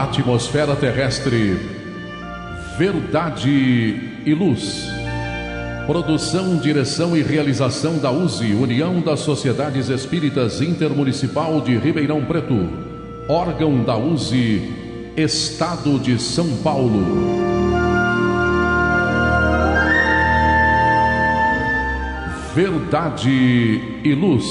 atmosfera terrestre, Verdade e Luz. Produção, direção e realização da USE, União das Sociedades Espíritas Intermunicipal de Ribeirão Preto. Órgão da USE, Estado de São Paulo. Verdade e Luz.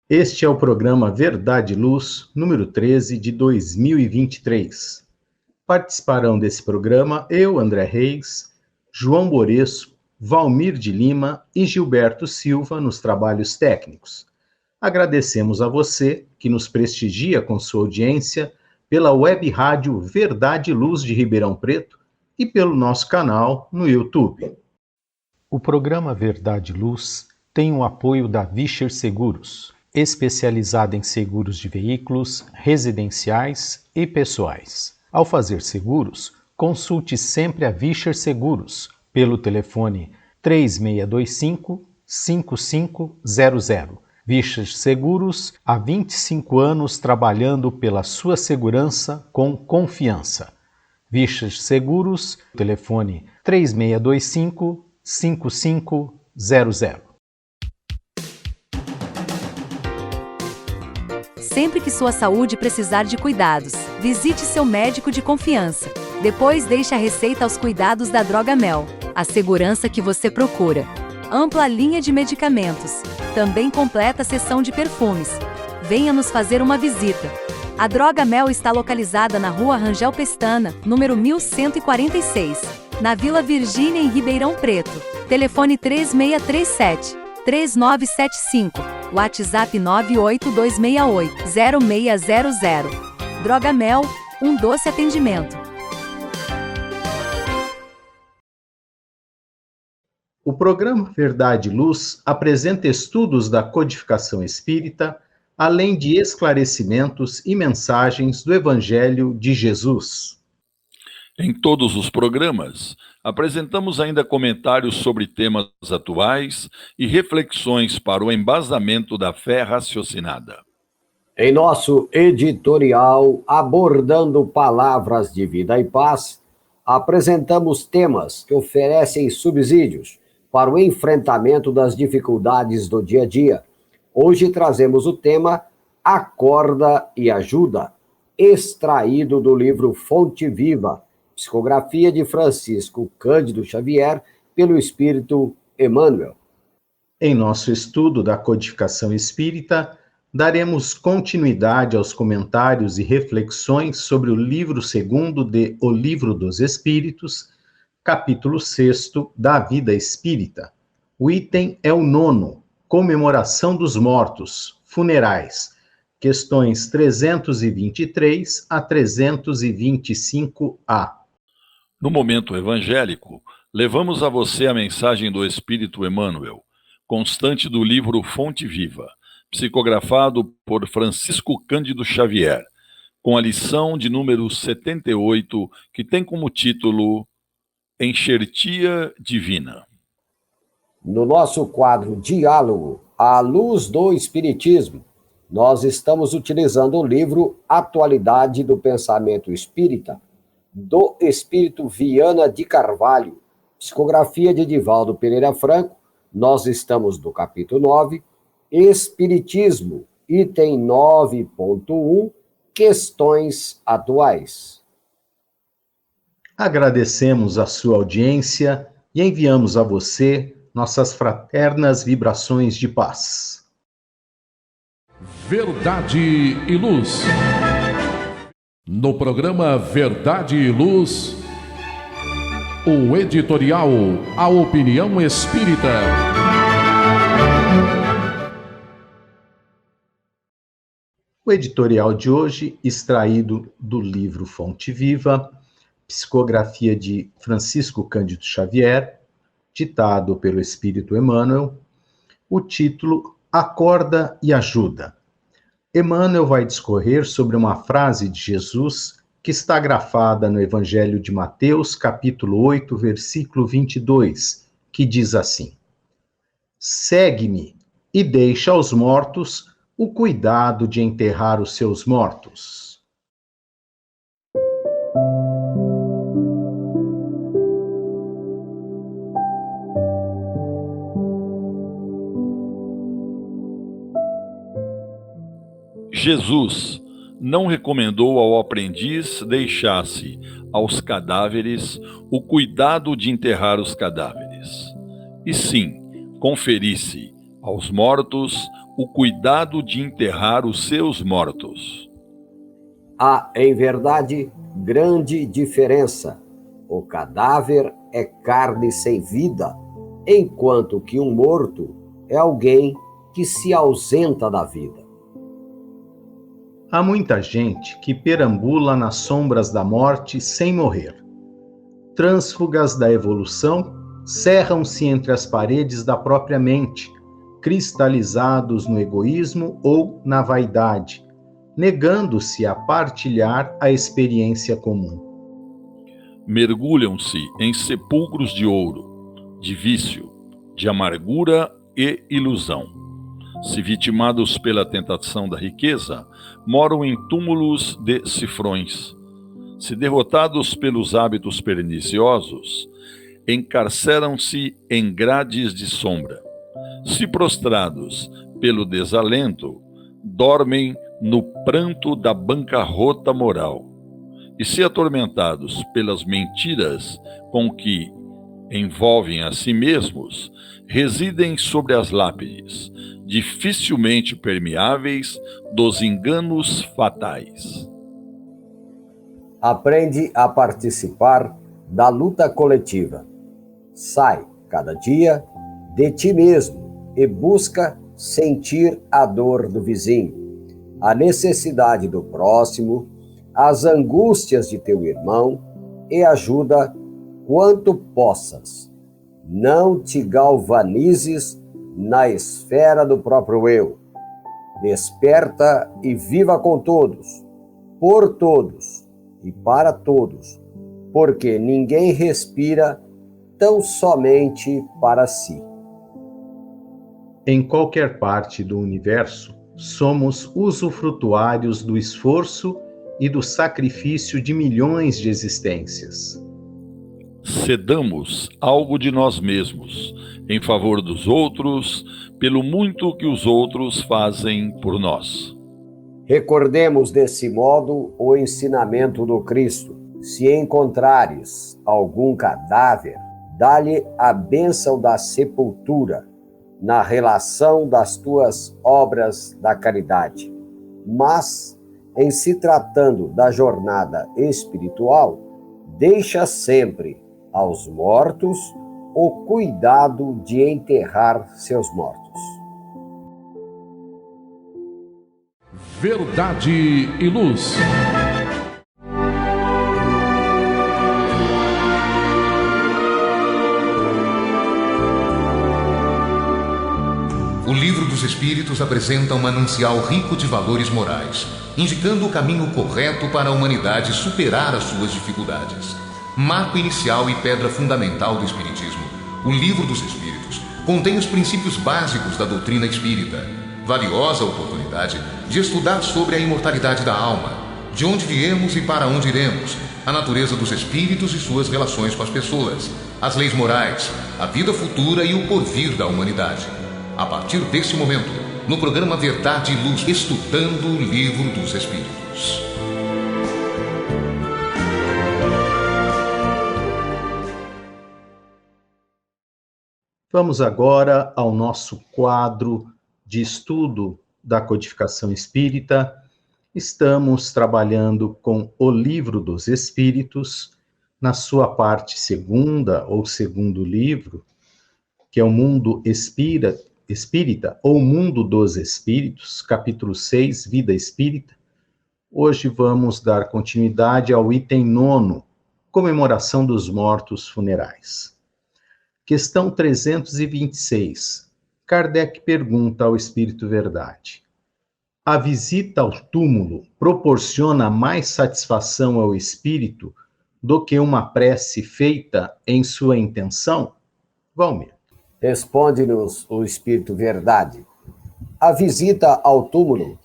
Este é o programa Verdade e Luz, número 13 de 2023. Participarão desse programa eu, André Reis, João Boreço, Valmir de Lima e Gilberto Silva nos trabalhos técnicos. Agradecemos a você que nos prestigia com sua audiência pela web rádio Verdade e Luz de Ribeirão Preto e pelo nosso canal no YouTube. O programa Verdade e Luz tem o apoio da Vischer Seguros, especializada em seguros de veículos, residenciais e pessoais. Ao fazer seguros, consulte sempre a Vischer Seguros pelo telefone 3625-5500. Vischer Seguros, há 25 anos trabalhando pela sua segurança com confiança. Vischer Seguros, telefone 3625-5500. Sempre que sua saúde precisar de cuidados, visite seu médico de confiança. Depois deixe a receita aos cuidados da Drogamel, a segurança que você procura. Ampla linha de medicamentos, também completa seção de perfumes. Venha nos fazer uma visita. A Drogamel está localizada na Rua Rangel Pestana, número 1146, na Vila Virgínia, em Ribeirão Preto. Telefone 3637-3975. WhatsApp 98268-0600. Drogamel, um doce atendimento. O programa Verdade e Luz apresenta estudos da codificação espírita, além de esclarecimentos e mensagens do Evangelho de Jesus. Em todos os programas, apresentamos ainda comentários sobre temas atuais e reflexões para o embasamento da fé raciocinada. Em nosso editorial, abordando palavras de vida e paz, apresentamos temas que oferecem subsídios para o enfrentamento das dificuldades do dia a dia. Hoje trazemos o tema Acorda e Ajuda, extraído do livro Fonte Viva, psicografia de Francisco Cândido Xavier, pelo Espírito Emmanuel. Em nosso estudo da codificação espírita, daremos continuidade aos comentários e reflexões sobre o livro 2º de O Livro dos Espíritos, capítulo 6º da Vida Espírita. O item é o 9º, Comemoração dos Mortos, Funerais, questões 323 a 325A. No momento evangélico, levamos a você a mensagem do Espírito Emmanuel, constante do livro Fonte Viva, psicografado por Francisco Cândido Xavier, com a lição de número 78, que tem como título Enxertia Divina. No nosso quadro Diálogo à Luz do Espiritismo, nós estamos utilizando o livro Atualidade do Pensamento Espírita, do Espírito Viana de Carvalho, psicografia de Divaldo Pereira Franco. Nós estamos no capítulo 9, Espiritismo, item 9.1, Questões Atuais. Agradecemos a sua audiência e enviamos a você nossas fraternas vibrações de paz. Verdade e Luz. No programa Verdade e Luz, o editorial A Opinião Espírita. O editorial de hoje, extraído do livro Fonte Viva, psicografia de Francisco Cândido Xavier, ditado pelo Espírito Emmanuel, o título Acorda e Ajuda. Emmanuel vai discorrer sobre uma frase de Jesus que está grafada no Evangelho de Mateus, capítulo 8, versículo 22, que diz assim: Segue-me e deixa aos mortos o cuidado de enterrar os seus mortos. Jesus não recomendou ao aprendiz deixasse aos cadáveres o cuidado de enterrar os cadáveres, e sim conferisse aos mortos o cuidado de enterrar os seus mortos. Há, em verdade, grande diferença. O cadáver é carne sem vida, enquanto que um morto é alguém que se ausenta da vida. Há muita gente que perambula nas sombras da morte sem morrer. Trânsfugas da evolução cerram-se entre as paredes da própria mente, cristalizados no egoísmo ou na vaidade, negando-se a partilhar a experiência comum. Mergulham-se em sepulcros de ouro, de vício, de amargura e ilusão. Se vitimados pela tentação da riqueza, moram em túmulos de cifrões. Se derrotados pelos hábitos perniciosos, encarceram-se em grades de sombra. Se prostrados pelo desalento, dormem no pranto da bancarrota moral. E se atormentados pelas mentiras com que envolvem a si mesmos, residem sobre as lápides, dificilmente permeáveis dos enganos fatais. Aprende a participar da luta coletiva. Sai, cada dia, de ti mesmo e busca sentir a dor do vizinho, a necessidade do próximo, as angústias de teu irmão e ajuda quanto possas. Não te galvanizes na esfera do próprio eu. Desperta e viva com todos, por todos e para todos, porque ninguém respira tão somente para si. Em qualquer parte do universo, somos usufrutuários do esforço e do sacrifício de milhões de existências. Cedamos algo de nós mesmos em favor dos outros, pelo muito que os outros fazem por nós. Recordemos desse modo o ensinamento do Cristo. Se encontrares algum cadáver, dá-lhe a bênção da sepultura, na relação das tuas obras da caridade. Mas, em se tratando da jornada espiritual, deixa sempre aos mortos o cuidado de enterrar seus mortos. Verdade e Luz. O Livro dos Espíritos apresenta um manancial rico de valores morais, indicando o caminho correto para a humanidade superar as suas dificuldades. Marco inicial e pedra fundamental do Espiritismo, o Livro dos Espíritos contém os princípios básicos da doutrina espírita. Valiosa oportunidade de estudar sobre a imortalidade da alma, de onde viemos e para onde iremos, a natureza dos espíritos e suas relações com as pessoas, as leis morais, a vida futura e o porvir da humanidade. A partir desse momento, no programa Verdade e Luz, estudando o Livro dos Espíritos. Vamos agora ao nosso quadro de estudo da codificação espírita. Estamos trabalhando com o Livro dos Espíritos, na sua parte segunda ou segundo livro, que é o Mundo Espírita ou Mundo dos Espíritos, capítulo 6, Vida Espírita. Hoje vamos dar continuidade ao item 9, Comemoração dos Mortos Funerais. Questão 326. Kardec pergunta ao Espírito Verdade: A visita ao túmulo proporciona mais satisfação ao espírito do que uma prece feita em sua intenção? Valmir. Responde-nos o Espírito Verdade. A visita ao túmulo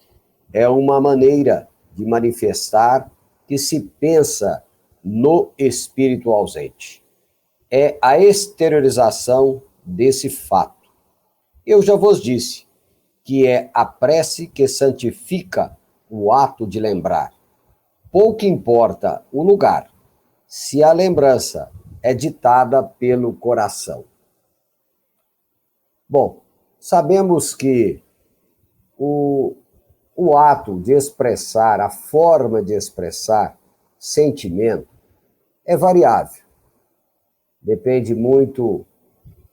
é uma maneira de manifestar que se pensa no espírito ausente. É a exteriorização desse fato. Eu já vos disse que é a prece que santifica o ato de lembrar. Pouco importa o lugar, se a lembrança é ditada pelo coração. Bom, sabemos que o ato de expressar, a forma de expressar sentimento é variável. Depende muito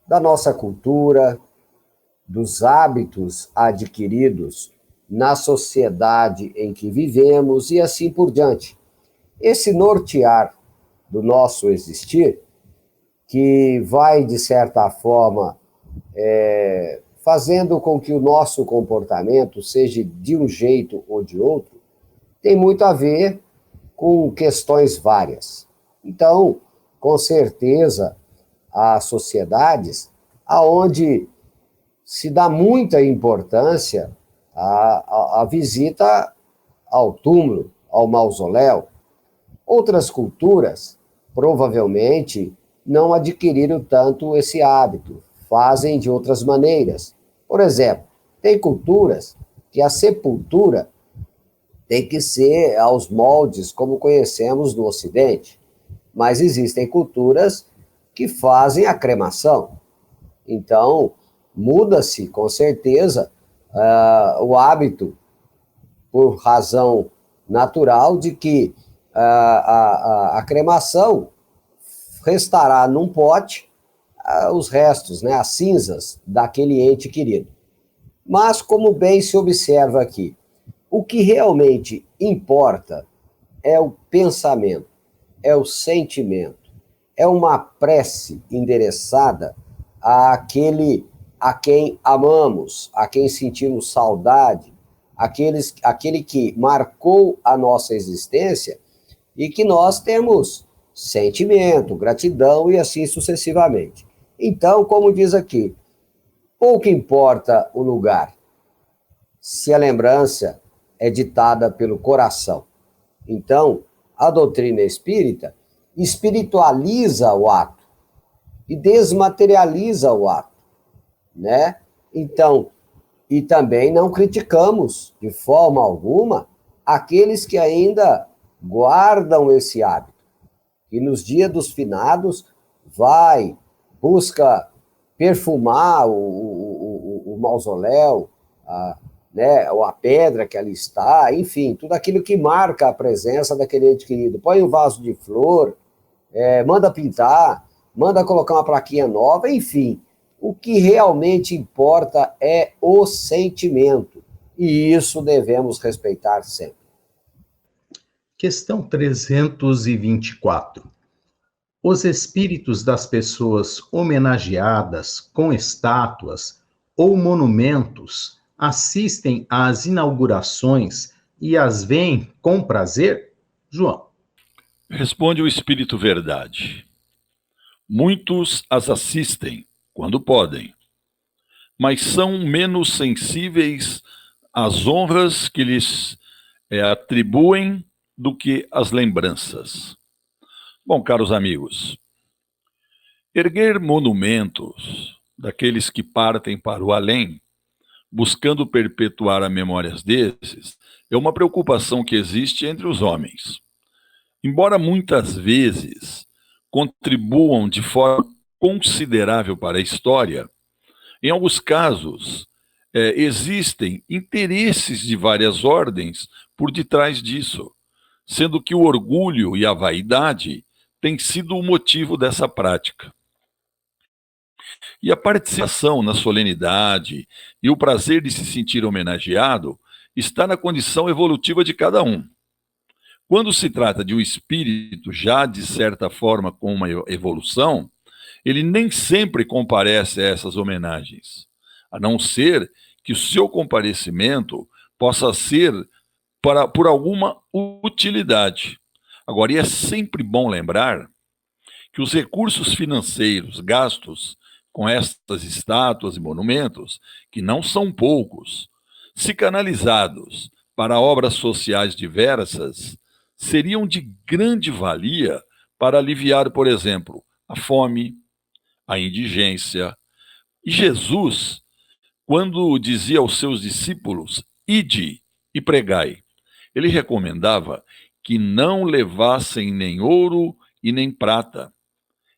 da nossa cultura, dos hábitos adquiridos na sociedade em que vivemos e assim por diante. Esse nortear do nosso existir, que vai, de certa forma, fazendo com que o nosso comportamento seja de um jeito ou de outro, tem muito a ver com questões várias. Então, com certeza, há sociedades onde se dá muita importância à visita ao túmulo, ao mausoléu. Outras culturas, provavelmente, não adquiriram tanto esse hábito, fazem de outras maneiras. Por exemplo, tem culturas que a sepultura tem que ser aos moldes como conhecemos no Ocidente, mas existem culturas que fazem a cremação. Então, muda-se, com certeza, o hábito, por razão natural, de que a cremação restará num pote os restos, né, as cinzas daquele ente querido. Mas, como bem se observa aqui, o que realmente importa é o pensamento, é o sentimento, é uma prece endereçada àquele a quem amamos, a quem sentimos saudade, aquele que marcou a nossa existência e que nós temos sentimento, gratidão e assim sucessivamente. Então, como diz aqui, pouco importa o lugar, se a lembrança é ditada pelo coração. Então, a doutrina espírita espiritualiza o ato e desmaterializa o ato, né? Então, e também não criticamos de forma alguma aqueles que ainda guardam esse hábito, e nos dias dos finados busca perfumar o mausoléu, né, ou a pedra que ali está, enfim, tudo aquilo que marca a presença daquele ente querido. Põe um vaso de flor, manda pintar, manda colocar uma plaquinha nova, enfim. O que realmente importa é o sentimento, e isso devemos respeitar sempre. Questão 324. Os espíritos das pessoas homenageadas com estátuas ou monumentos assistem às inaugurações e as veem com prazer? João. Responde o Espírito Verdade. Muitos as assistem quando podem, mas são menos sensíveis às honras que lhes atribuem do que às lembranças. Bom, caros amigos, erguer monumentos daqueles que partem para o além, buscando perpetuar as memórias desses, é uma preocupação que existe entre os homens. Embora muitas vezes contribuam de forma considerável para a história, em alguns casos existem interesses de várias ordens por detrás disso, sendo que o orgulho e a vaidade têm sido o motivo dessa prática. E a participação na solenidade e o prazer de se sentir homenageado está na condição evolutiva de cada um. Quando se trata de um espírito já, de certa forma, com uma evolução, ele nem sempre comparece a essas homenagens, a não ser que o seu comparecimento possa ser por alguma utilidade. Agora, e é sempre bom lembrar que os recursos financeiros gastos com estas estátuas e monumentos, que não são poucos, se canalizados para obras sociais diversas, seriam de grande valia para aliviar, por exemplo, a fome, a indigência. E Jesus, quando dizia aos seus discípulos, ide e pregai, ele recomendava que não levassem nem ouro e nem prata,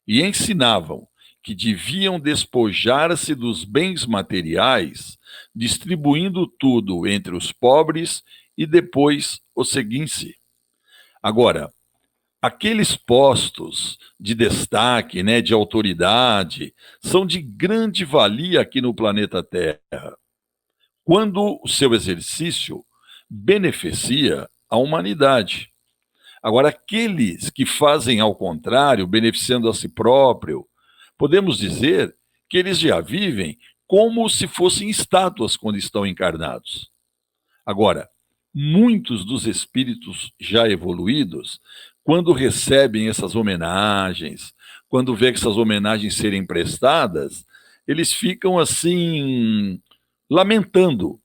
e ensinavam que deviam despojar-se dos bens materiais, distribuindo tudo entre os pobres e depois os seguinte. Agora, aqueles postos de destaque, né, de autoridade, são de grande valia aqui no planeta Terra, quando o seu exercício beneficia a humanidade. Agora, aqueles que fazem ao contrário, beneficiando a si próprio, podemos dizer que eles já vivem como se fossem estátuas quando estão encarnados. Agora, muitos dos espíritos já evoluídos, quando recebem essas homenagens, quando vê que essas homenagens serem prestadas, eles ficam assim, lamentando,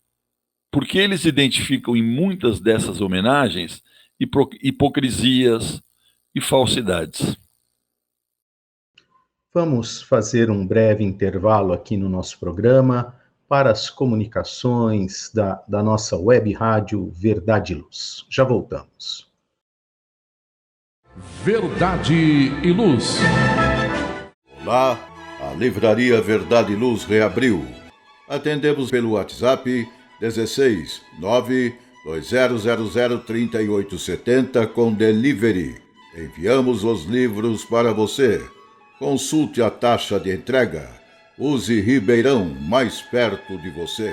porque eles identificam em muitas dessas homenagens hipocrisias e falsidades. Vamos fazer um breve intervalo aqui no nosso programa para as comunicações da nossa web rádio Verdade e Luz. Já voltamos. Verdade e Luz. Olá, a Livraria Verdade e Luz reabriu. Atendemos pelo WhatsApp 16 920003870 com delivery. Enviamos os livros para você. Consulte a taxa de entrega. Use Ribeirão, mais perto de você.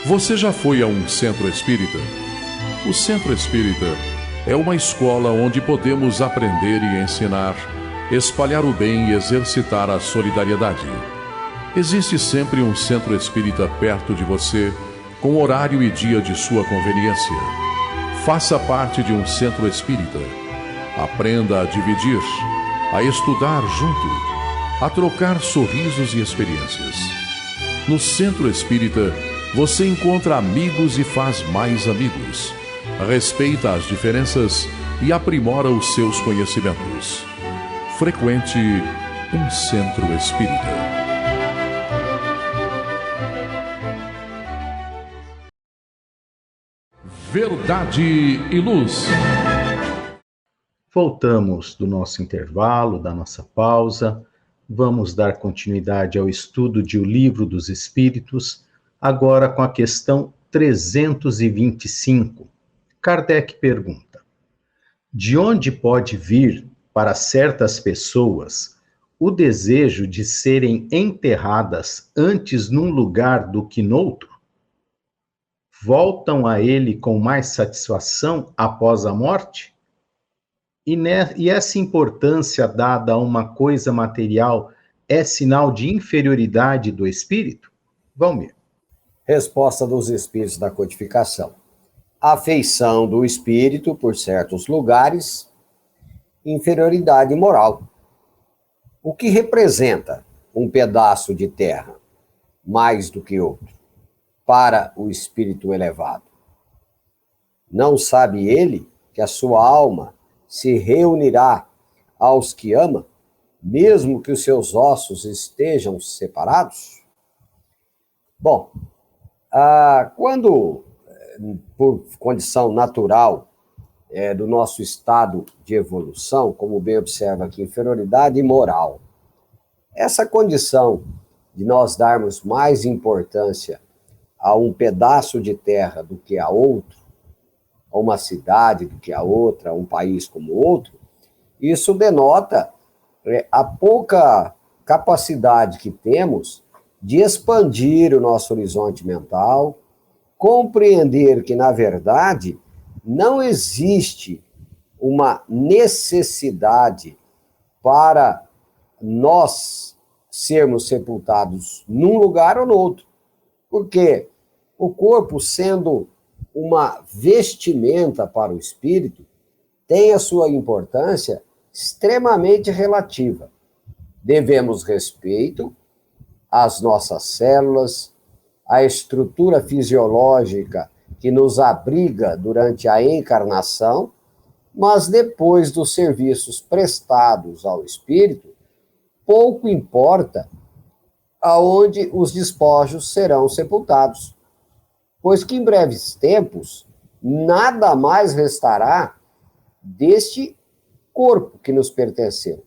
Você já foi a um centro espírita? O centro espírita é uma escola onde podemos aprender e ensinar, espalhar o bem e exercitar a solidariedade. Existe sempre um centro espírita perto de você, com horário e dia de sua conveniência. Faça parte de um centro espírita. Aprenda a dividir, a estudar junto, a trocar sorrisos e experiências. No centro espírita, você encontra amigos e faz mais amigos. Respeita as diferenças e aprimora os seus conhecimentos. Frequente um centro espírita. Verdade e Luz. Voltamos do nosso intervalo, da nossa pausa. Vamos dar continuidade ao estudo de O Livro dos Espíritos, agora com a questão 325. Kardec pergunta: de onde pode vir, para certas pessoas, o desejo de serem enterradas antes num lugar do que noutro? Voltam a ele com mais satisfação após a morte? E essa importância dada a uma coisa material é sinal de inferioridade do espírito? Valmir. Resposta dos espíritos da codificação. Afeição do espírito por certos lugares, inferioridade moral. O que representa um pedaço de terra mais do que outro para o espírito elevado? Não sabe ele que a sua alma se reunirá aos que ama, mesmo que os seus ossos estejam separados? Bom, quando, por condição natural do nosso estado de evolução, como bem observa aqui, inferioridade moral, essa condição de nós darmos mais importância a um pedaço de terra do que a outro, a uma cidade do que a outra, a um país como outro, isso denota a pouca capacidade que temos de expandir o nosso horizonte mental, compreender que, na verdade, não existe uma necessidade para nós sermos sepultados num lugar ou no outro. Porque o corpo, sendo uma vestimenta para o espírito, tem a sua importância extremamente relativa. Devemos respeito às nossas células, à estrutura fisiológica que nos abriga durante a encarnação, mas depois dos serviços prestados ao espírito, pouco importa aonde os despojos serão sepultados, pois que em breves tempos nada mais restará deste corpo que nos pertenceu.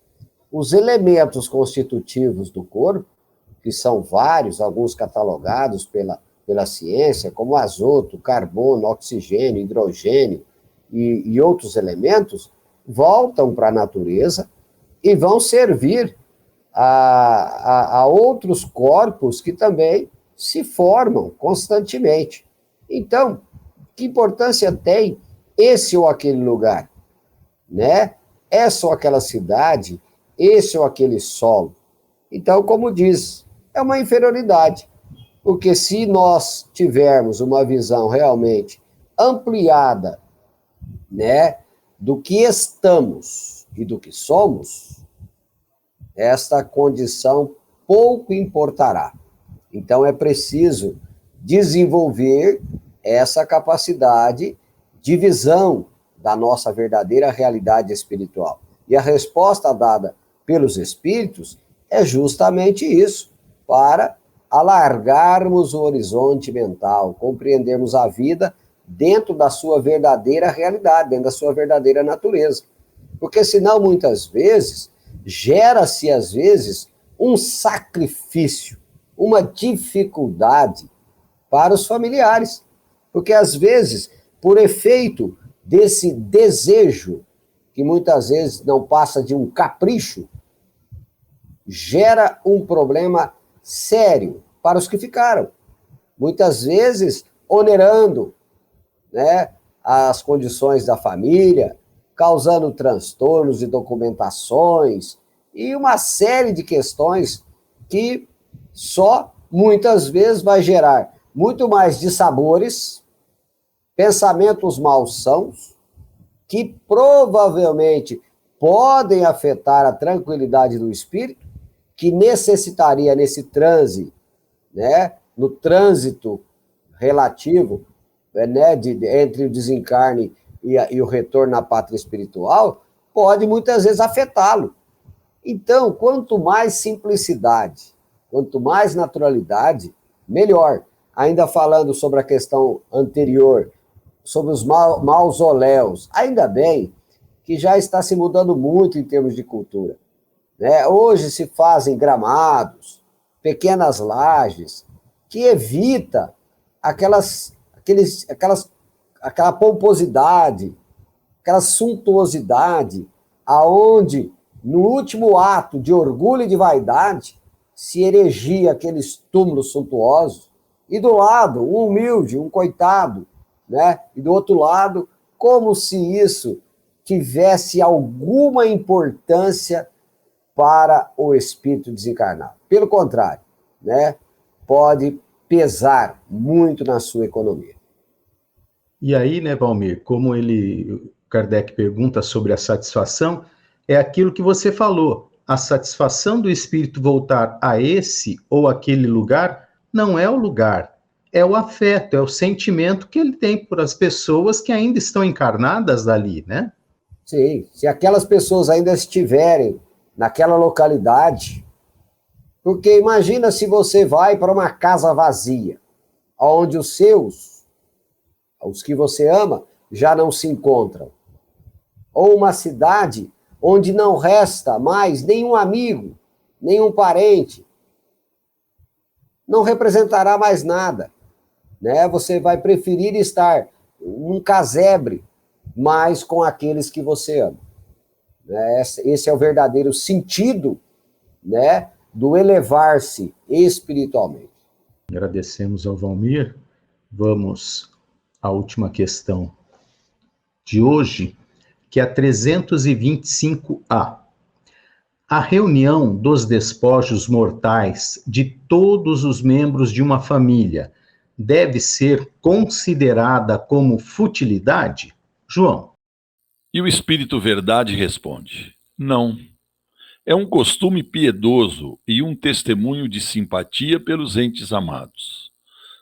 Os elementos constitutivos do corpo, que são vários, alguns catalogados pela ciência, como azoto, carbono, oxigênio, hidrogênio e outros elementos, voltam para a natureza e vão servir a outros corpos que também se formam constantemente. Então, que importância tem esse ou aquele lugar, né? Essa ou aquela cidade, esse ou aquele solo? Então, como diz, é uma inferioridade, porque se nós tivermos uma visão realmente ampliada, né, do que estamos e do que somos, esta condição pouco importará. Então, é preciso desenvolver essa capacidade de visão da nossa verdadeira realidade espiritual. E a resposta dada pelos espíritos é justamente isso, para alargarmos o horizonte mental, compreendermos a vida dentro da sua verdadeira realidade, dentro da sua verdadeira natureza. Porque senão, muitas vezes, gera-se, às vezes, um sacrifício, uma dificuldade para os familiares. Porque, às vezes, por efeito desse desejo, que muitas vezes não passa de um capricho, gera um problema sério para os que ficaram. Muitas vezes, onerando, né, as condições da família, causando transtornos de documentações e uma série de questões que só, muitas vezes, vai gerar muito mais dissabores, pensamentos malsãos, que provavelmente podem afetar a tranquilidade do espírito, que necessitaria nesse transe, né, no trânsito relativo, né, entre o desencarne e o retorno à pátria espiritual, pode muitas vezes afetá-lo. Então, quanto mais simplicidade, quanto mais naturalidade, melhor. Ainda falando sobre a questão anterior, sobre os mausoléus, ainda bem que já está se mudando muito em termos de cultura, né? Hoje se fazem gramados, pequenas lajes, que evita aquela pomposidade, aquela suntuosidade, aonde, no último ato de orgulho e de vaidade, se erigia aqueles túmulos suntuosos, e do lado, um humilde, um coitado, né? E do outro lado, como se isso tivesse alguma importância para o espírito desencarnado. Pelo contrário, né? Pode pesar muito na sua economia. E aí, né, Valmir, como Kardec pergunta sobre a satisfação, é aquilo que você falou. A satisfação do espírito voltar a esse ou aquele lugar não é o lugar, é o afeto, é o sentimento que ele tem por as pessoas que ainda estão encarnadas ali, né? Sim, se aquelas pessoas ainda estiverem naquela localidade, porque imagina se você vai para uma casa vazia, onde os que você ama, já não se encontram. Ou uma cidade onde não resta mais nenhum amigo, nenhum parente, não representará mais nada, né? Você vai preferir estar num casebre, mas com aqueles que você ama. Esse é o verdadeiro sentido, né, do elevar-se espiritualmente. Agradecemos ao Valmir. Vamos à última questão de hoje. que é a 325A. A reunião dos despojos mortais de todos os membros de uma família deve ser considerada como futilidade? João. E o Espírito Verdade responde: não. É um costume piedoso e um testemunho de simpatia pelos entes amados.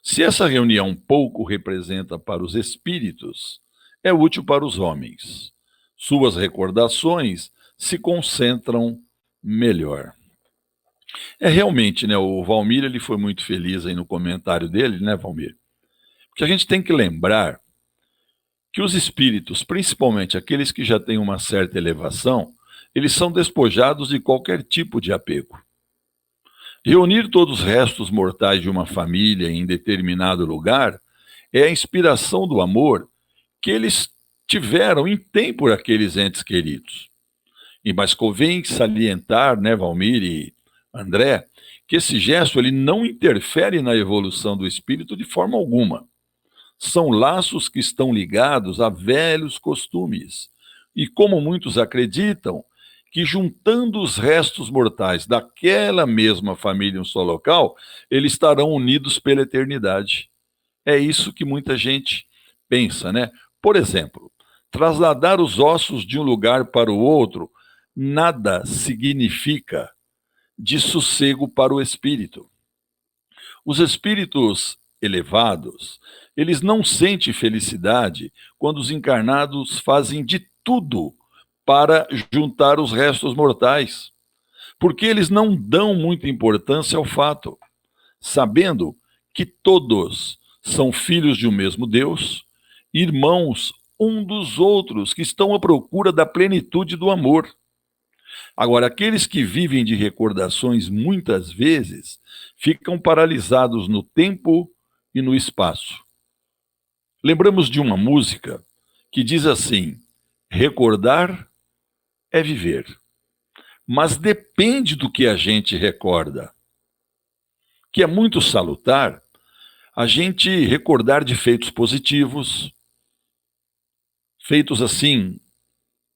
Se essa reunião pouco representa para os espíritos, é útil para os homens. Suas recordações se concentram melhor. É realmente, né, o Valmir ele foi muito feliz aí no comentário dele, né, Valmir? Porque a gente tem que lembrar que os espíritos, principalmente aqueles que já têm uma certa elevação, eles são despojados de qualquer tipo de apego. Reunir todos os restos mortais de uma família em determinado lugar é a inspiração do amor que eles tiveram e têm por aqueles entes queridos. Mas convém salientar, né, Valmir e André, que esse gesto ele não interfere na evolução do espírito de forma alguma. São laços que estão ligados a velhos costumes. E como muitos acreditam, que juntando os restos mortais daquela mesma família em um só local, eles estarão unidos pela eternidade. É isso que muita gente pensa, né? Por exemplo, trasladar os ossos de um lugar para o outro nada significa de sossego para o espírito. Os espíritos elevados, eles não sentem felicidade quando os encarnados fazem de tudo para juntar os restos mortais, porque eles não dão muita importância ao fato, sabendo que todos são filhos de um mesmo Deus, irmãos um dos outros, que estão à procura da plenitude do amor. Agora, aqueles que vivem de recordações muitas vezes ficam paralisados no tempo e no espaço. Lembramos de uma música que diz assim: recordar é viver, mas depende do que a gente recorda. Que é muito salutar a gente recordar de feitos positivos, feitos assim,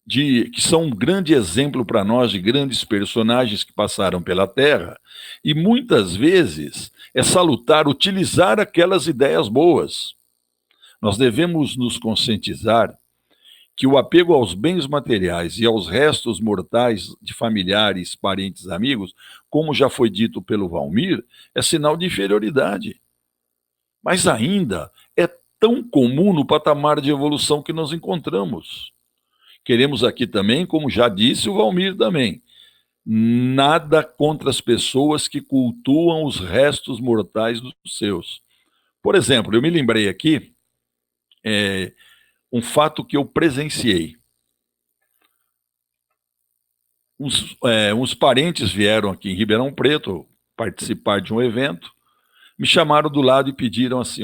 que são um grande exemplo para nós de grandes personagens que passaram pela Terra, e muitas vezes é salutar utilizar aquelas ideias boas. Nós devemos nos conscientizar que o apego aos bens materiais e aos restos mortais de familiares, parentes, amigos, como já foi dito pelo Valmir, é sinal de inferioridade. Mas ainda é tão comum no patamar de evolução que nós encontramos. Queremos aqui também, como já disse o Valmir também, nada contra as pessoas que cultuam os restos mortais dos seus. Por exemplo, eu me lembrei aqui um fato que eu presenciei. Uns parentes vieram aqui em Ribeirão Preto participar de um evento, me chamaram do lado e pediram assim: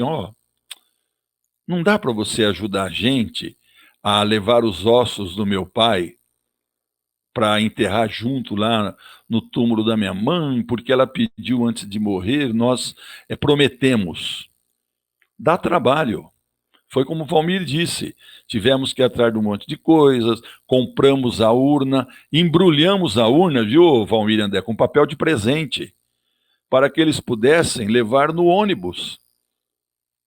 não dá para você ajudar a gente a levar os ossos do meu pai para enterrar junto lá no túmulo da minha mãe, porque ela pediu antes de morrer, nós prometemos. Dá trabalho. Foi como o Valmir disse, tivemos que ir atrás de um monte de coisas, compramos a urna, embrulhamos a urna, viu, Valmir e André, com papel de presente, para que eles pudessem levar no ônibus.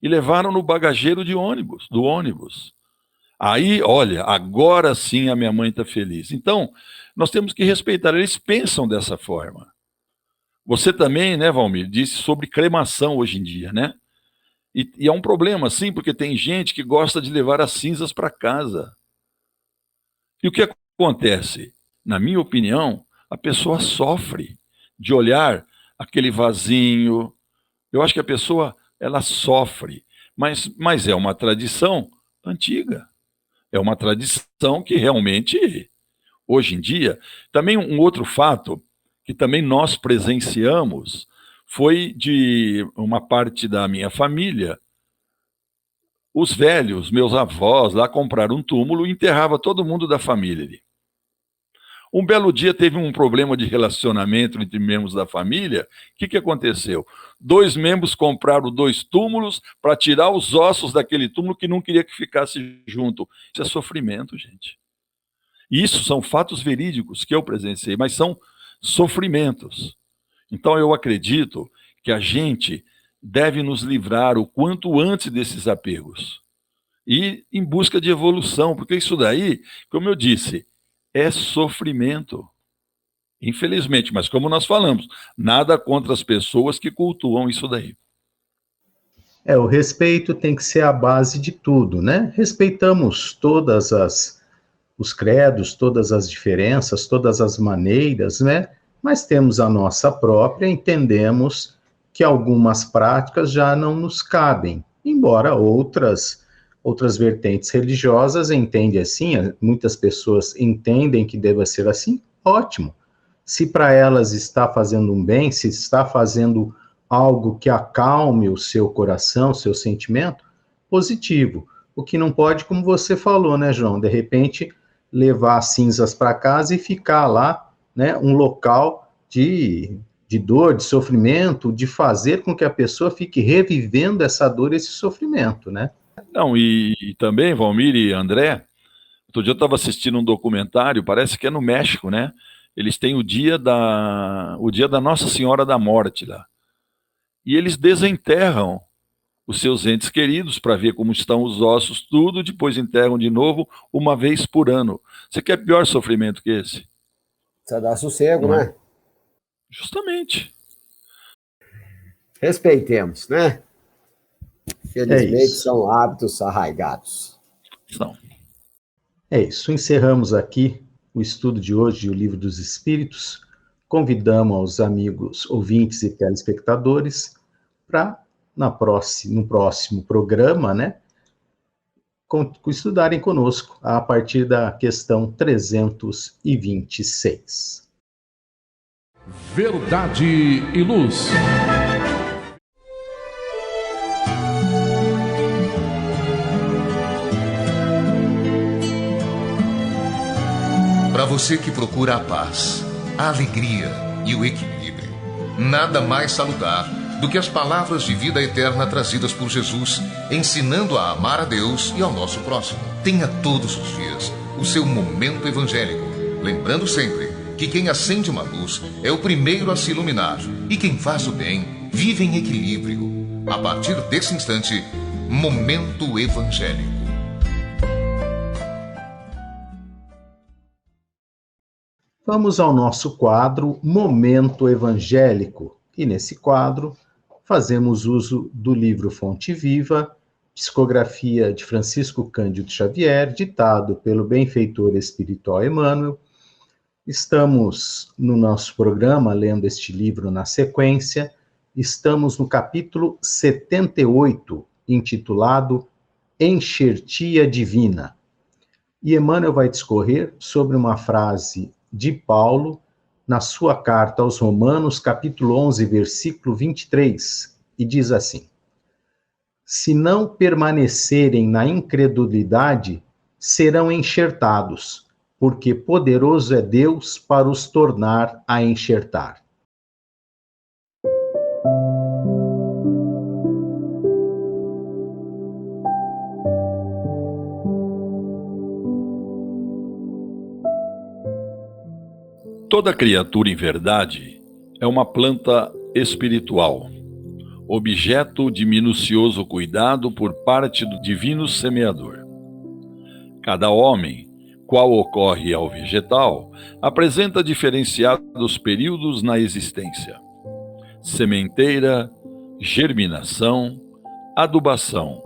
E levaram no bagageiro do ônibus. Aí, olha, agora sim a minha mãe está feliz. Então, nós temos que respeitar, eles pensam dessa forma. Você também, né, Valmir, disse sobre cremação hoje em dia, né? E é um problema, sim, porque tem gente que gosta de levar as cinzas para casa. E o que acontece? Na minha opinião, a pessoa sofre de olhar aquele vasinho. Eu acho que a pessoa, ela sofre, mas é uma tradição antiga. É uma tradição que realmente, hoje em dia... Também um outro fato que também nós presenciamos foi de uma parte da minha família. Os velhos, meus avós, lá compraram um túmulo e enterrava todo mundo da família ali. Um belo dia teve um problema de relacionamento entre membros da família. O que aconteceu? 2 membros compraram 2 túmulos para tirar os ossos daquele túmulo que não queria que ficasse junto. Isso é sofrimento, gente. Isso são fatos verídicos que eu presenciei, mas são sofrimentos. Então eu acredito que a gente deve nos livrar o quanto antes desses apegos e em busca de evolução, porque isso daí, como eu disse, é sofrimento. Infelizmente, mas como nós falamos, nada contra as pessoas que cultuam isso daí. O respeito tem que ser a base de tudo, né? Respeitamos os credos, todas as diferenças, todas as maneiras, né? Mas temos a nossa própria, entendemos que algumas práticas já não nos cabem, embora outras vertentes religiosas entendem assim, muitas pessoas entendem que deva ser assim, ótimo. Se para elas está fazendo um bem, se está fazendo algo que acalme o seu coração, o seu sentimento, positivo. O que não pode, como você falou, né, João? De repente, levar cinzas para casa e ficar lá, né, um local de dor, de sofrimento, de fazer com que a pessoa fique revivendo essa dor, esse sofrimento, né? Não, e também, Valmir e André, outro dia eu estava assistindo um documentário, parece que é no México, né? Eles têm o dia da Nossa Senhora da Morte lá. E eles desenterram os seus entes queridos para ver como estão os ossos, tudo, depois enterram de novo uma vez por ano. Você quer pior sofrimento que esse? Precisa dar sossego, Não é? né? Justamente. Respeitemos, né? Felizmente isso. são hábitos arraigados. Não. É isso. Encerramos aqui o estudo de hoje, o Livro dos Espíritos. Convidamos aos amigos ouvintes e telespectadores para, no próximo programa, né, estudarem conosco a partir da questão 326. Verdade e Luz. Para você que procura a paz, a alegria e o equilíbrio, nada mais salutar do que as palavras de vida eterna trazidas por Jesus, ensinando a amar a Deus e ao nosso próximo. Tenha todos os dias o seu momento evangélico, lembrando sempre que quem acende uma luz é o primeiro a se iluminar e quem faz o bem vive em equilíbrio. A partir desse instante, Momento Evangélico. Vamos ao nosso quadro Momento Evangélico. E nesse quadro fazemos uso do livro Fonte Viva, psicografia de Francisco Cândido Xavier, ditado pelo benfeitor espiritual Emmanuel. Estamos no nosso programa lendo este livro na sequência. Estamos no capítulo 78, intitulado Enxertia Divina. E Emmanuel vai discorrer sobre uma frase de Paulo na sua carta aos Romanos, capítulo 11, versículo 23, e diz assim: se não permanecerem na incredulidade, serão enxertados, porque poderoso é Deus para os tornar a enxertar. Toda criatura, em verdade, é uma planta espiritual, objeto de minucioso cuidado por parte do divino semeador. Cada homem, qual ocorre ao vegetal, apresenta diferenciados períodos na existência: sementeira, germinação, adubação,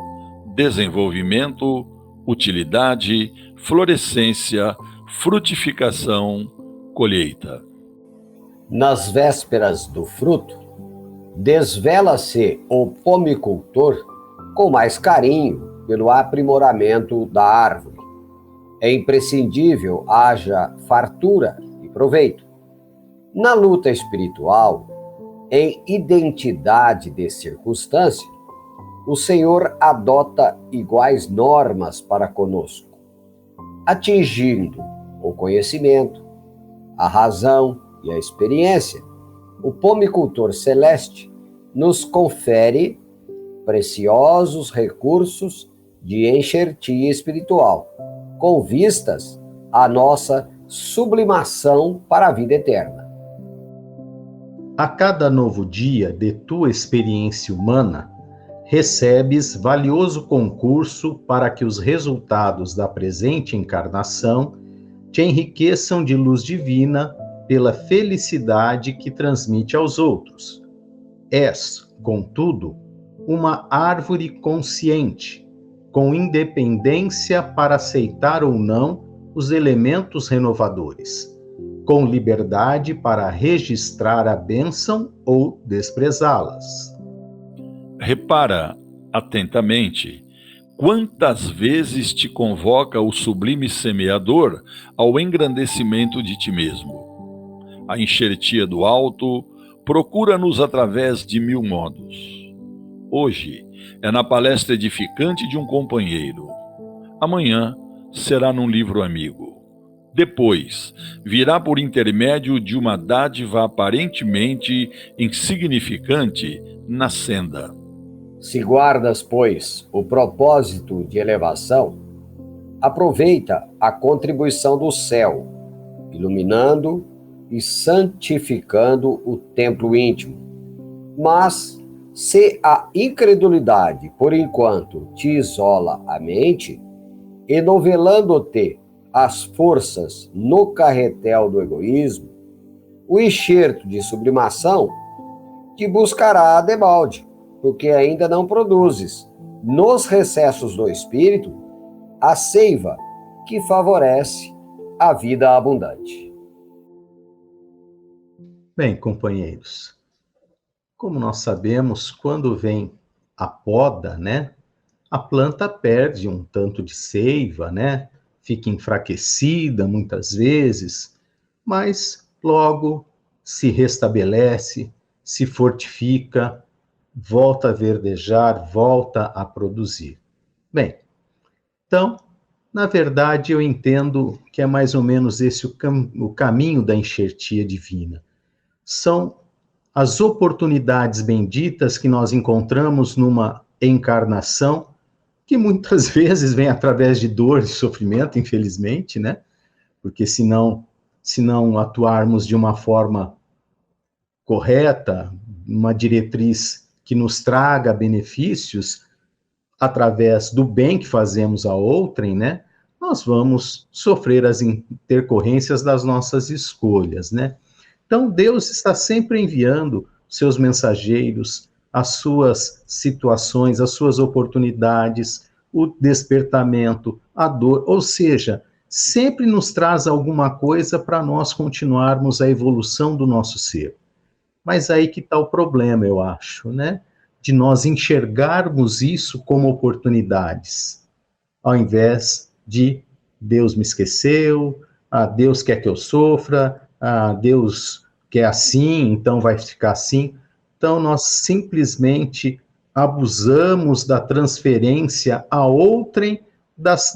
desenvolvimento, utilidade, florescência, frutificação, colheita. Nas vésperas do fruto, desvela-se o pomicultor com mais carinho pelo aprimoramento da árvore. É imprescindível haja fartura e proveito. Na luta espiritual, em identidade de circunstância, o Senhor adota iguais normas para conosco, atingindo o conhecimento, a razão e a experiência. O pomicultor celeste nos confere preciosos recursos de enxertia espiritual, com vistas a nossa sublimação para a vida eterna. A cada novo dia de tua experiência humana, recebes valioso concurso para que os resultados da presente encarnação te enriqueçam de luz divina pela felicidade que transmite aos outros. És, contudo, uma árvore consciente, com independência para aceitar ou não os elementos renovadores, com liberdade para registrar a bênção ou desprezá-las. Repara atentamente quantas vezes te convoca o sublime semeador ao engrandecimento de ti mesmo. A enxertia do alto procura-nos através de 1000 modos. Hoje é na palestra edificante de um companheiro. Amanhã será num livro amigo. Depois, virá por intermédio de uma dádiva aparentemente insignificante na senda. Se guardas, pois, o propósito de elevação, aproveita a contribuição do céu, iluminando e santificando o templo íntimo. Mas, se a incredulidade, por enquanto, te isola a mente, enovelando-te as forças no carretel do egoísmo, o enxerto de sublimação te buscará a debalde, porque ainda não produzes, nos recessos do espírito, a seiva que favorece a vida abundante. Bem, companheiros, como nós sabemos, quando vem a poda, né, a planta perde um tanto de seiva, né, fica enfraquecida muitas vezes, mas logo se restabelece, se fortifica, volta a verdejar, volta a produzir. Bem, então, na verdade, eu entendo que é mais ou menos esse o caminho da enxertia divina. São as oportunidades benditas que nós encontramos numa encarnação, que muitas vezes vem através de dor e sofrimento, infelizmente, né? Porque se não atuarmos de uma forma correta, uma diretriz que nos traga benefícios através do bem que fazemos a outrem, né? Nós vamos sofrer as intercorrências das nossas escolhas, né? Então, Deus está sempre enviando seus mensageiros, as suas situações, as suas oportunidades, o despertamento, a dor, ou seja, sempre nos traz alguma coisa para nós continuarmos a evolução do nosso ser. Mas aí que está o problema, eu acho, né? De nós enxergarmos isso como oportunidades, ao invés de Deus me esqueceu, Deus quer que eu sofra, Deus quer assim, então vai ficar assim. Então, nós simplesmente abusamos da transferência a outrem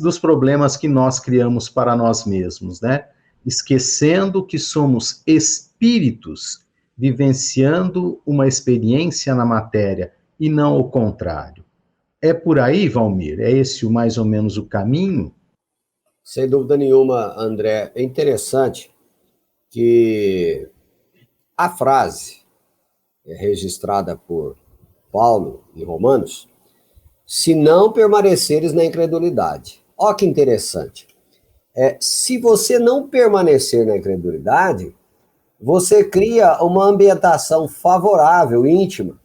dos problemas que nós criamos para nós mesmos, né? Esquecendo que somos espíritos vivenciando uma experiência na matéria e não o contrário. É por aí, Valmir? É esse mais ou menos o caminho? Sem dúvida nenhuma, André. É interessante que a frase registrada por Paulo em Romanos, se não permaneceres na incredulidade. Olha que interessante. Se você não permanecer na incredulidade, você cria uma ambientação favorável, íntima,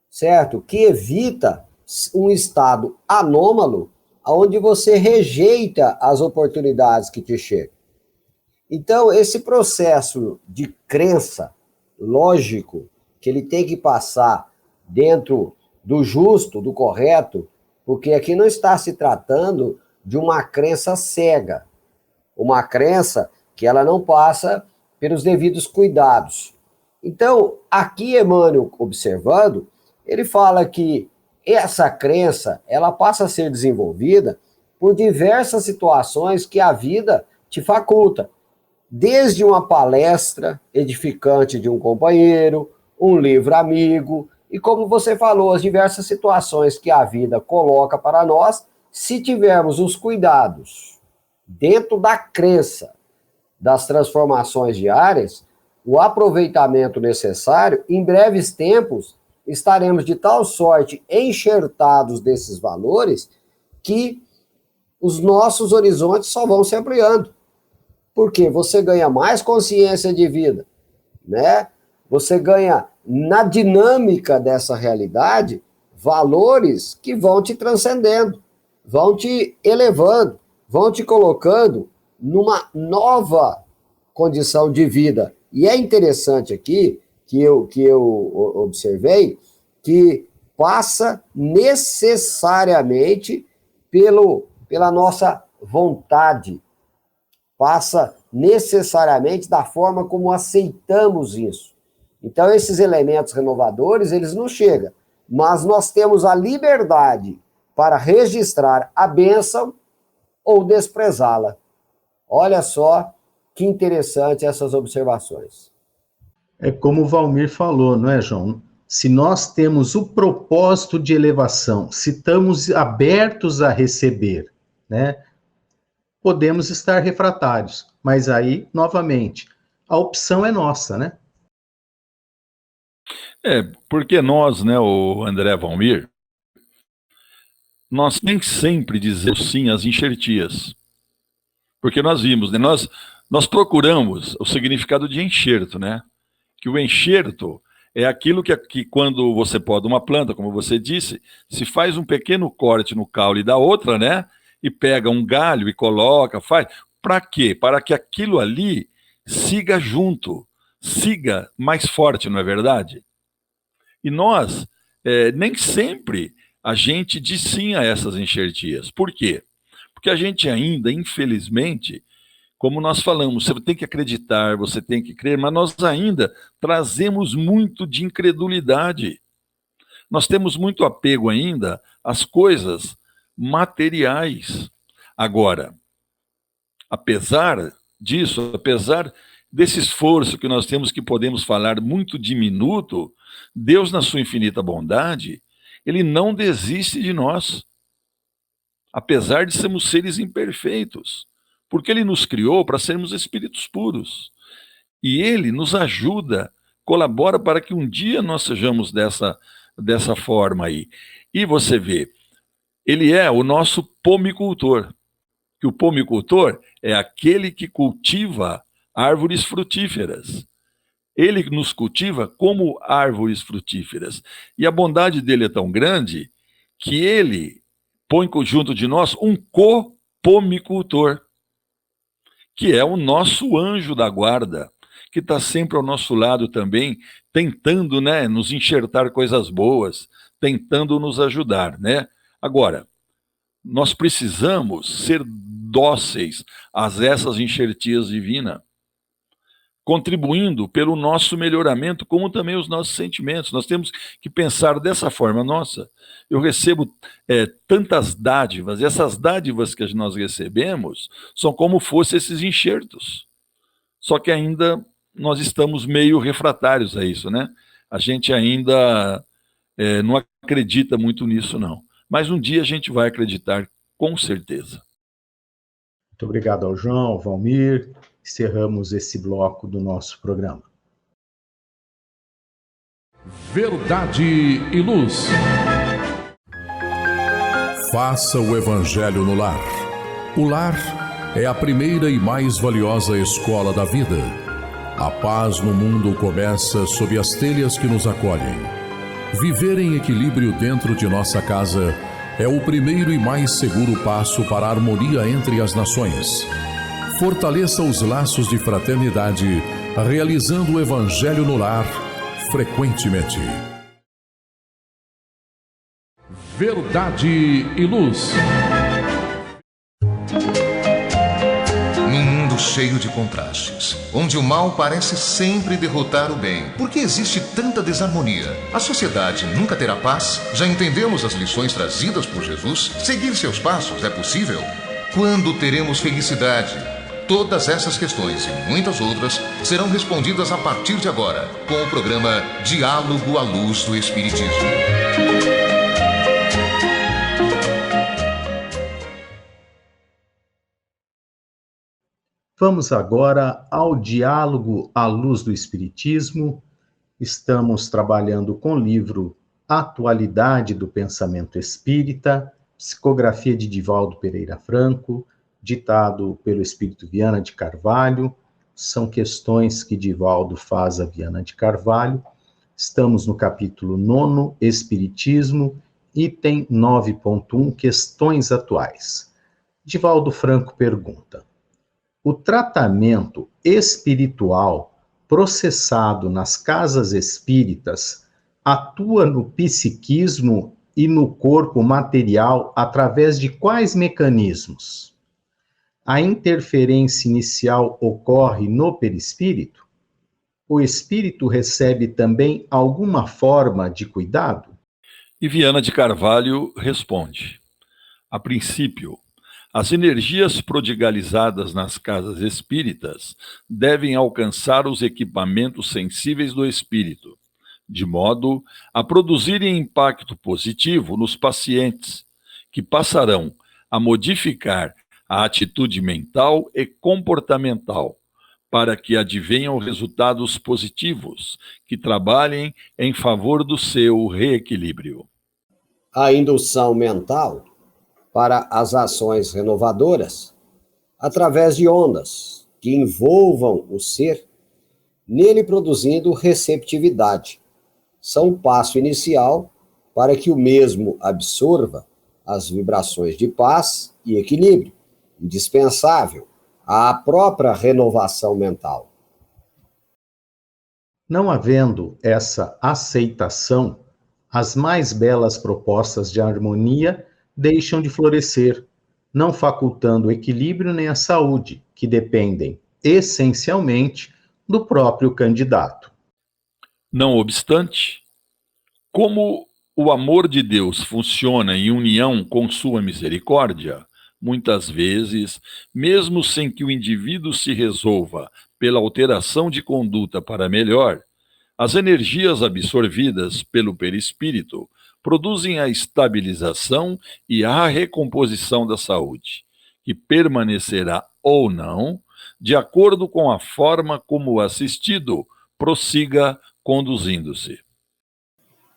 certo? Que evita um estado anômalo, onde você rejeita as oportunidades que te chegam. Então, esse processo de crença, lógico, que ele tem que passar dentro do justo, do correto, porque aqui não está se tratando de uma crença cega, uma crença que ela não passa pelos devidos cuidados. Então, aqui Emmanuel, observando, ele fala que essa crença, ela passa a ser desenvolvida por diversas situações que a vida te faculta. Desde uma palestra edificante de um companheiro, um livro amigo, e como você falou, as diversas situações que a vida coloca para nós, se tivermos os cuidados dentro da crença das transformações diárias, o aproveitamento necessário, em breves tempos, estaremos de tal sorte enxertados desses valores que os nossos horizontes só vão se ampliando. Porque você ganha mais consciência de vida, né? Você ganha, na dinâmica dessa realidade, valores que vão te transcendendo, vão te elevando, vão te colocando numa nova condição de vida. E é interessante aqui, que eu observei, que passa necessariamente pela nossa vontade, passa necessariamente da forma como aceitamos isso. Então, esses elementos renovadores, eles não chegam, mas nós temos a liberdade para registrar a bênção ou desprezá-la. Olha só que interessante essas observações. É como o Valmir falou, não é, João? Se nós temos o propósito de elevação, se estamos abertos a receber, né, podemos estar refratários. Mas aí, novamente, a opção é nossa, né? Porque nós, né, o André Valmir, nós nem sempre dizemos sim às enxertias. Porque nós vimos, né, nós procuramos o significado de enxerto, né? Que o enxerto é aquilo que quando você poda uma planta, como você disse, se faz um pequeno corte no caule da outra, né? E pega um galho e coloca, faz. Para quê? Para que aquilo ali siga junto, siga mais forte, não é verdade? E nós, nem sempre a gente diz sim a essas enxertias. Por quê? Porque a gente ainda, infelizmente, como nós falamos, você tem que acreditar, você tem que crer, mas nós ainda trazemos muito de incredulidade. Nós temos muito apego ainda às coisas materiais. Agora, apesar disso, apesar desse esforço que nós temos, que podemos falar muito diminuto, Deus, na sua infinita bondade, Ele não desiste de nós, apesar de sermos seres imperfeitos, porque Ele nos criou para sermos espíritos puros. E Ele nos ajuda, colabora para que um dia nós sejamos dessa forma aí. E você vê, Ele é o nosso pomicultor, que o pomicultor é aquele que cultiva árvores frutíferas. Ele nos cultiva como árvores frutíferas. E a bondade dele é tão grande que ele põe junto de nós um copomicultor, que é o nosso anjo da guarda, que está sempre ao nosso lado também, tentando, né, nos enxertar coisas boas, tentando nos ajudar, né? Agora, nós precisamos ser dóceis a essas enxertias divinas, contribuindo pelo nosso melhoramento, como também os nossos sentimentos. Nós temos que pensar dessa forma. Nossa, eu recebo tantas dádivas, e essas dádivas que nós recebemos são como fossem esses enxertos. Só que ainda nós estamos meio refratários a isso, né? A gente ainda não acredita muito nisso, não. Mas um dia a gente vai acreditar, com certeza. Muito obrigado ao João, ao Valmir. Encerramos esse bloco do nosso programa. Verdade e Luz. Faça o Evangelho no lar. O lar é a primeira e mais valiosa escola da vida. A paz no mundo começa sob as telhas que nos acolhem. Viver em equilíbrio dentro de nossa casa é o primeiro e mais seguro passo para a harmonia entre as nações. Fortaleça os laços de fraternidade, realizando o Evangelho no lar frequentemente. Verdade e Luz. Num mundo cheio de contrastes, onde o mal parece sempre derrotar o bem, por que existe tanta desarmonia? A sociedade nunca terá paz? Já entendemos as lições trazidas por Jesus? Seguir seus passos é possível? Quando teremos felicidade? Todas essas questões e muitas outras serão respondidas a partir de agora, com o programa Diálogo à Luz do Espiritismo. Vamos agora ao diálogo à luz do Espiritismo. Estamos trabalhando com o livro Atualidade do Pensamento Espírita, psicografia de Divaldo Pereira Franco, ditado pelo Espírito Viana de Carvalho. São questões que Divaldo faz a Viana de Carvalho. Estamos no capítulo 9, Espiritismo, item 9.1, questões atuais. Divaldo Franco pergunta: o tratamento espiritual processado nas casas espíritas atua no psiquismo e no corpo material através de quais mecanismos? A interferência inicial ocorre no perispírito? O espírito recebe também alguma forma de cuidado? E Viana de Carvalho responde: a princípio, as energias prodigalizadas nas casas espíritas devem alcançar os equipamentos sensíveis do espírito, de modo a produzirem impacto positivo nos pacientes, que passarão a modificar a atitude mental e comportamental, para que advenham resultados positivos, que trabalhem em favor do seu reequilíbrio. A indução mental para as ações renovadoras, através de ondas que envolvam o ser, nele produzindo receptividade, são um passo inicial para que o mesmo absorva as vibrações de paz e equilíbrio, indispensável à própria renovação mental. Não havendo essa aceitação, as mais belas propostas de harmonia deixam de florescer, não facultando o equilíbrio nem a saúde, que dependem essencialmente do próprio candidato. Não obstante, como o amor de Deus funciona em união com sua misericórdia, muitas vezes, mesmo sem que o indivíduo se resolva pela alteração de conduta para melhor, as energias absorvidas pelo perispírito produzem a estabilização e a recomposição da saúde, que permanecerá ou não, de acordo com a forma como o assistido prossiga conduzindo-se.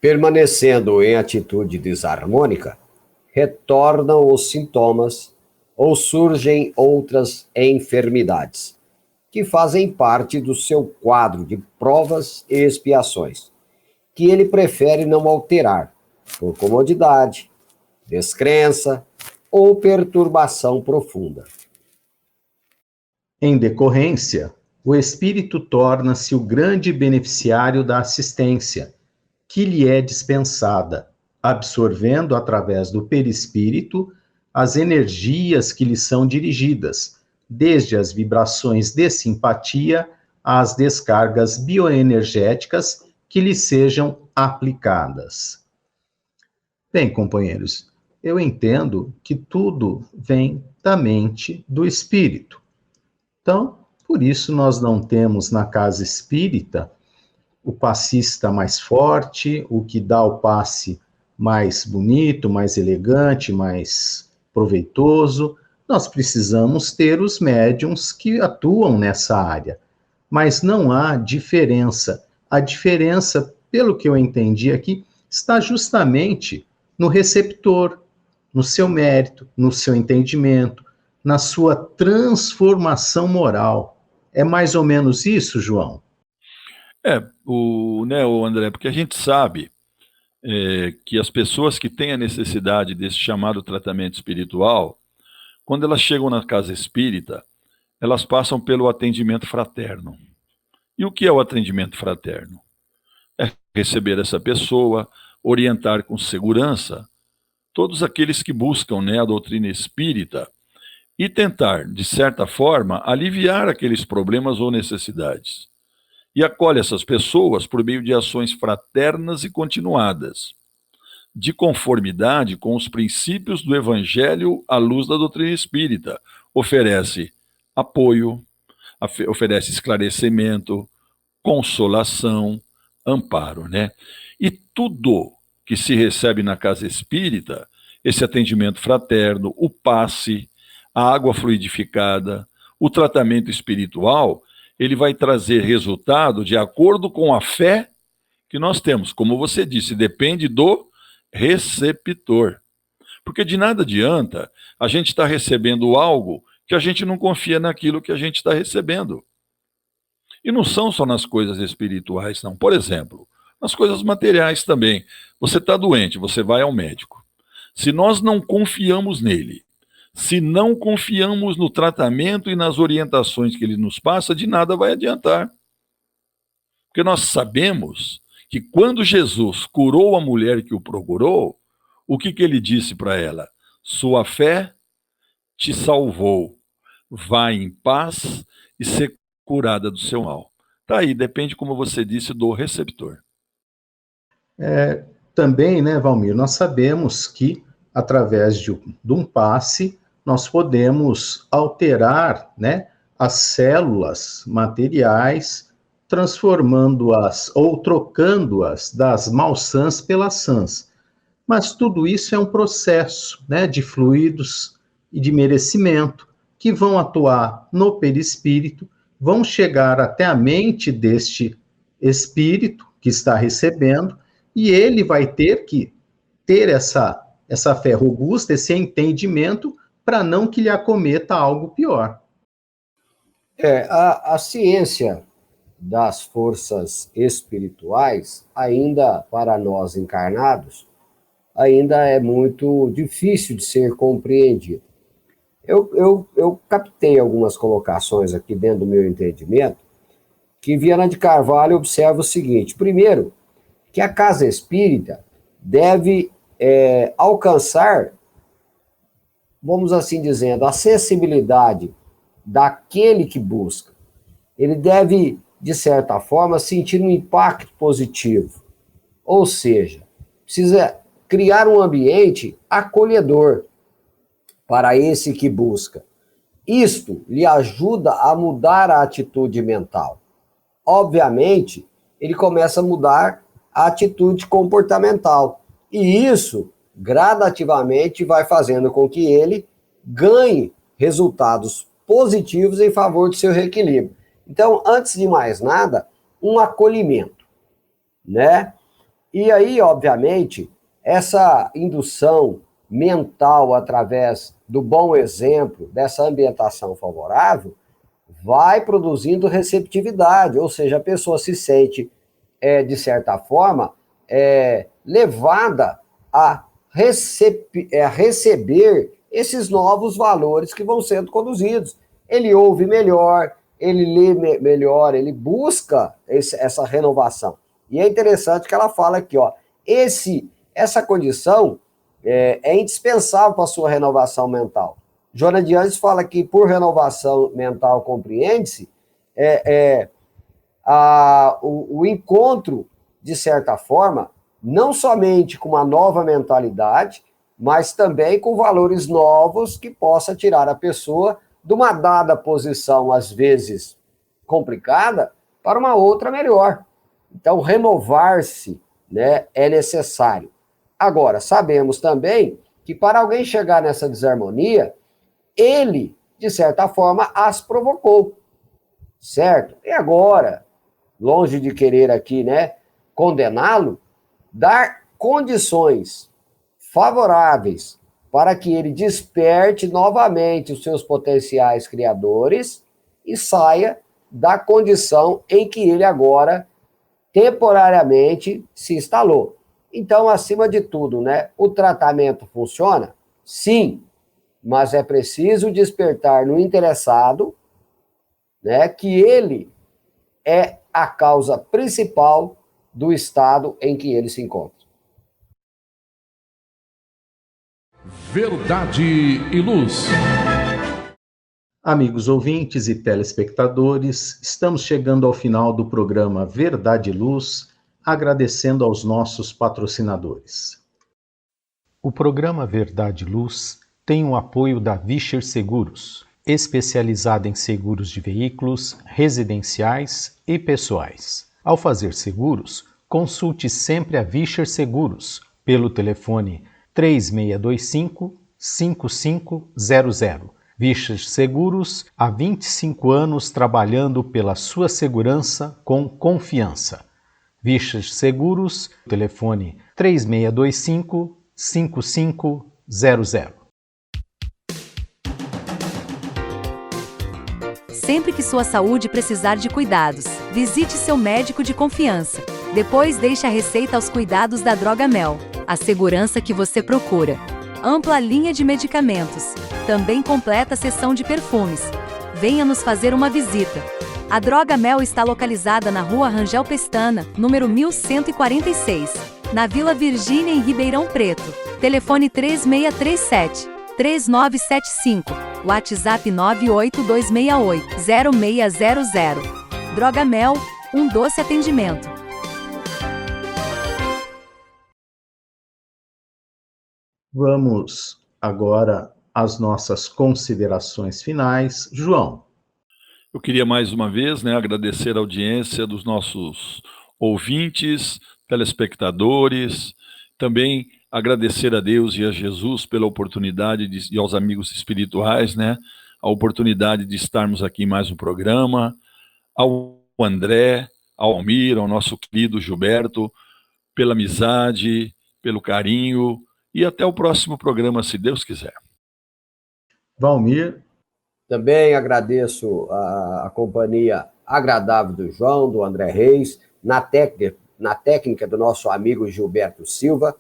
Permanecendo em atitude desarmônica, retornam os sintomas ou surgem outras enfermidades, que fazem parte do seu quadro de provas e expiações, que ele prefere não alterar, por comodidade, descrença ou perturbação profunda. Em decorrência, o espírito torna-se o grande beneficiário da assistência, que lhe é dispensada, absorvendo através do perispírito as energias que lhe são dirigidas, desde as vibrações de simpatia às descargas bioenergéticas que lhe sejam aplicadas. Bem, companheiros, eu entendo que tudo vem da mente do espírito. Então, por isso nós não temos na casa espírita o passista mais forte, o que dá o passe mais bonito, mais elegante, mais proveitoso. Nós precisamos ter os médiums que atuam nessa área, mas não há diferença. A diferença, pelo que eu entendi aqui, está justamente no receptor, no seu mérito, no seu entendimento, na sua transformação moral. É mais ou menos isso, João? O André, porque a gente sabe que as pessoas que têm a necessidade desse chamado tratamento espiritual, quando elas chegam na casa espírita, elas passam pelo atendimento fraterno. E o que é o atendimento fraterno? É receber essa pessoa, orientar com segurança todos aqueles que buscam, a doutrina espírita e tentar, de certa forma, aliviar aqueles problemas ou necessidades. E acolhe essas pessoas por meio de ações fraternas e continuadas, de conformidade com os princípios do Evangelho à luz da doutrina espírita. Oferece apoio, oferece esclarecimento, consolação, amparo, E tudo que se recebe na casa espírita, esse atendimento fraterno, o passe, a água fluidificada, O tratamento espiritual, ele vai trazer resultado de acordo com a fé que nós temos. Como você disse, depende do receptor. Porque de nada adianta a gente estar recebendo algo que a gente não confia naquilo que a gente está recebendo. E não são só nas coisas espirituais, não. Por exemplo, nas coisas materiais também. Você está doente, você vai ao médico. Se nós não confiamos nele, se não confiamos no tratamento e nas orientações que ele nos passa, de nada vai adiantar. Porque nós sabemos que quando Jesus curou a mulher que o procurou, o que ele disse para ela? Sua fé te salvou. Vá em paz e ser curada do seu mal. Tá aí, depende, como você disse, do receptor. Também, né, Valmir, nós sabemos que através de um passe nós podemos alterar, né, as células materiais, transformando-as ou trocando-as das malsãs pelas sãs. Mas tudo isso é um processo, né, de fluidos e de merecimento que vão atuar no perispírito, vão chegar até a mente deste espírito que está recebendo, e ele vai ter que ter essa fé robusta, esse entendimento, para não que lhe acometa algo pior. A ciência das forças espirituais, ainda para nós encarnados, ainda é muito difícil de ser compreendida. Eu captei algumas colocações aqui dentro do meu entendimento, que Viana de Carvalho observa o seguinte: primeiro, que a casa espírita deve alcançar, vamos assim dizendo, a sensibilidade daquele que busca. Ele deve, de certa forma, sentir um impacto positivo. Ou seja, precisa criar um ambiente acolhedor para esse que busca. Isto lhe ajuda a mudar a atitude mental. Obviamente, ele começa a mudar a atitude comportamental. E isso, gradativamente, vai fazendo com que ele ganhe resultados positivos em favor do seu reequilíbrio. Então, antes de mais nada, um acolhimento, né? E aí, obviamente, essa indução mental através do bom exemplo, dessa ambientação favorável, vai produzindo receptividade, ou seja, a pessoa se sente, de certa forma, levada a receber esses novos valores que vão sendo conduzidos. Ele ouve melhor, ele lê melhor, ele busca essa renovação. E é interessante que ela fala aqui, ó, essa condição é indispensável para a sua renovação mental. Joana de Anjos fala que, por renovação mental, compreende-se o encontro, de certa forma, não somente com uma nova mentalidade, mas também com valores novos que possa tirar a pessoa de uma dada posição, às vezes complicada, para uma outra melhor. Então, renovar-se, né, é necessário. Agora, sabemos também que para alguém chegar nessa desarmonia, ele, de certa forma, as provocou, certo? E agora, longe de querer aqui, né, condená-lo, dar condições favoráveis para que ele desperte novamente os seus potenciais criadores e saia da condição em que ele agora temporariamente se instalou. Então, acima de tudo, né, o tratamento funciona? Sim, mas é preciso despertar no interessado, né, que ele é a causa principal do estado em que ele se encontra. Verdade e Luz. Amigos ouvintes e telespectadores, estamos chegando ao final do programa Verdade e Luz, agradecendo aos nossos patrocinadores. O programa Verdade e Luz tem o apoio da Vischer Seguros, especializada em seguros de veículos, residenciais e pessoais. Ao fazer seguros, consulte sempre a Vischer Seguros pelo telefone 3625-5500. Vichas Seguros, há 25 anos trabalhando pela sua segurança com confiança. Vichas Seguros, telefone 3625-5500. Sempre que sua saúde precisar de cuidados, visite seu médico de confiança. Depois deixe a receita aos cuidados da Droga Mel, a segurança que você procura. Ampla linha de medicamentos. Também completa a seção de perfumes. Venha nos fazer uma visita. A Droga Mel está localizada na Rua Rangel Pestana, número 1146, na Vila Virgínia, em Ribeirão Preto. Telefone 3637-3975, WhatsApp 98268-0600. Droga Mel, um doce atendimento. Vamos agora às nossas considerações finais. João. Eu queria mais uma vez, agradecer a audiência dos nossos ouvintes, telespectadores, também agradecer a Deus e a Jesus pela oportunidade e aos amigos espirituais, a oportunidade de estarmos aqui em mais um programa, ao André, ao Almir, ao nosso querido Gilberto, pela amizade, pelo carinho, e até o próximo programa, se Deus quiser. Valmir. Também agradeço a companhia agradável do João, do André Reis, na técnica do nosso amigo Gilberto Silva,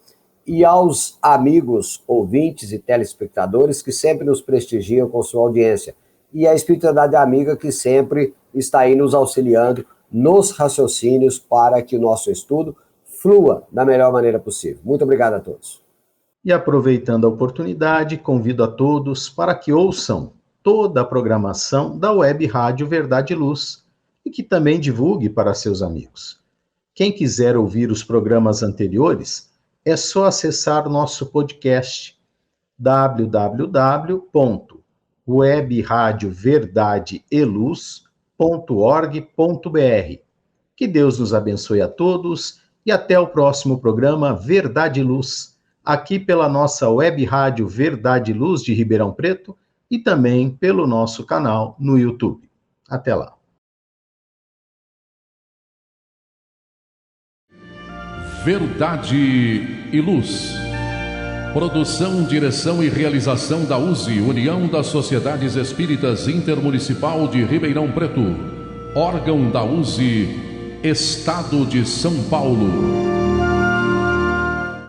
e aos amigos ouvintes e telespectadores que sempre nos prestigiam com sua audiência. E a espiritualidade amiga que sempre está aí nos auxiliando nos raciocínios para que o nosso estudo flua da melhor maneira possível. Muito obrigado a todos. E aproveitando a oportunidade, convido a todos para que ouçam toda a programação da Web Rádio Verdade e Luz e que também divulgue para seus amigos. Quem quiser ouvir os programas anteriores, é só acessar nosso podcast www.webradioverdadeeluz.org.br. Que Deus nos abençoe a todos e até o próximo programa Verdade e Luz, aqui pela nossa Web Rádio Verdade e Luz de Ribeirão Preto, e também pelo nosso canal no YouTube. Até lá. Verdade e Luz. Produção, direção e realização da USE, União das Sociedades Espíritas Intermunicipal de Ribeirão Preto. Órgão da USE, Estado de São Paulo.